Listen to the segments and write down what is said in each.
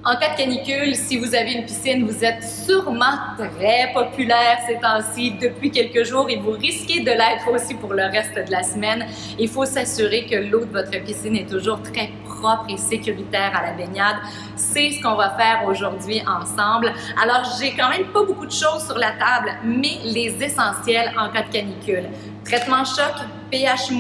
En cas de canicule, si vous avez une piscine, vous êtes sûrement très populaire ces temps-ci depuis quelques jours et vous risquez de l'être aussi pour le reste de la semaine. Il faut s'assurer que l'eau de votre piscine est toujours très propre et sécuritaire à la baignade. C'est ce qu'on va faire aujourd'hui ensemble. Alors, j'ai quand même pas beaucoup de choses sur la table, mais les essentiels en cas de canicule. Traitement choc, pH-,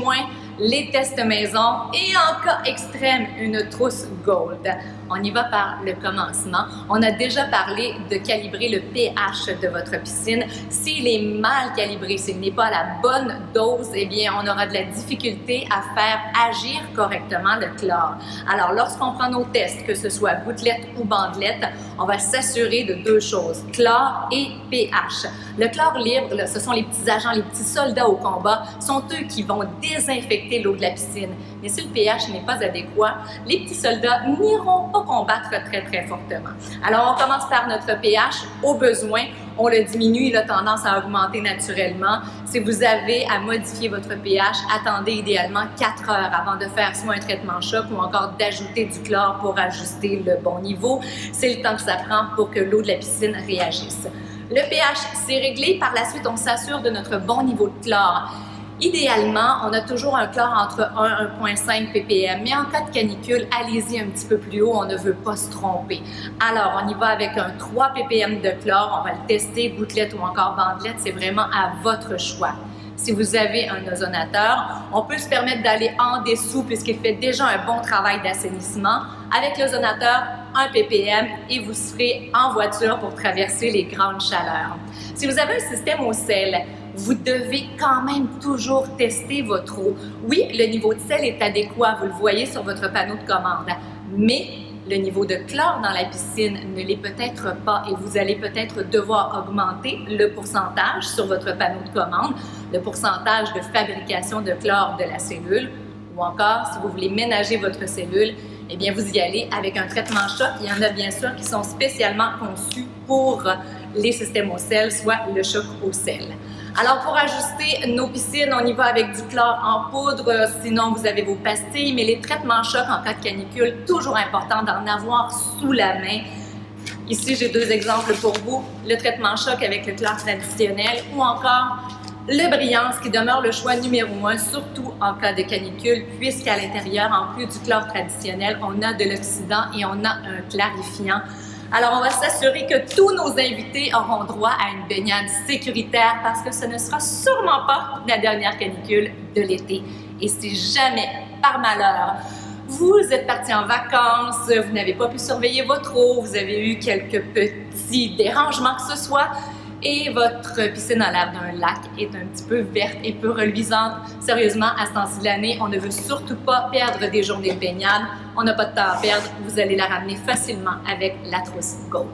les tests maison et en cas extrême, une trousse Gold. On y va par le commencement. On a déjà parlé de calibrer le pH de votre piscine. S'il est mal calibré, s'il n'est pas à la bonne dose, eh bien, on aura de la difficulté à faire agir correctement le chlore. Alors, lorsqu'on prend nos tests, que ce soit gouttelette ou bandelette, on va s'assurer de deux choses, chlore et pH. Le chlore libre, là, ce sont les petits agents, les petits soldats au combat, sont eux qui vont désinfecter l'eau de la piscine. Mais si le pH n'est pas adéquat, les petits soldats n'iront pas combattre très fortement. Alors, on commence par notre pH. Au besoin, on le diminue, il a tendance à augmenter naturellement. Si vous avez à modifier votre pH, attendez idéalement 4 heures avant de faire soit un traitement choc ou encore d'ajouter du chlore pour ajuster le bon niveau. C'est le temps que ça prend pour que l'eau de la piscine réagisse. Le pH, c'est réglé. Par la suite, on s'assure de notre bon niveau de chlore. Idéalement, on a toujours un chlore entre 1 et 1,5 ppm, mais en cas de canicule, allez-y un petit peu plus haut, on ne veut pas se tromper. Alors, on y va avec un 3 ppm de chlore, on va le tester, gouttelette ou encore bandelette, c'est vraiment à votre choix. Si vous avez un ozonateur, on peut se permettre d'aller en dessous puisqu'il fait déjà un bon travail d'assainissement. Avec l'ozonateur, 1 ppm et vous serez en voiture pour traverser les grandes chaleurs. Si vous avez un système au sel, vous devez quand même toujours tester votre eau. Oui, le niveau de sel est adéquat, vous le voyez sur votre panneau de commande, mais le niveau de chlore dans la piscine ne l'est peut-être pas et vous allez peut-être devoir augmenter le pourcentage sur votre panneau de commande, le pourcentage de fabrication de chlore de la cellule, ou encore, si vous voulez ménager votre cellule, eh bien, vous y allez avec un traitement choc. Il y en a bien sûr qui sont spécialement conçus pour les systèmes au sel, soit le choc au sel. Alors, pour ajuster nos piscines, on y va avec du chlore en poudre, sinon vous avez vos pastilles, mais les traitements chocs en cas de canicule, toujours important d'en avoir sous la main. Ici, j'ai deux exemples pour vous, le traitement choc avec le chlore traditionnel ou encore le Brillance qui demeure le choix numéro 1, surtout en cas de canicule, puisqu'à l'intérieur, en plus du chlore traditionnel, on a de l'oxydant et on a un clarifiant. Alors, on va s'assurer que tous nos invités auront droit à une baignade sécuritaire parce que ce ne sera sûrement pas la dernière canicule de l'été. Et si jamais, par malheur, vous êtes parti en vacances, vous n'avez pas pu surveiller votre eau, vous avez eu quelques petits dérangements que ce soit, et votre piscine a l'air d'un lac, est un petit peu verte et peu reluisante. Sérieusement, à ce temps-ci de l'année, on ne veut surtout pas perdre des journées de baignade. On n'a pas de temps à perdre, vous allez la ramener facilement avec la trousse Gold.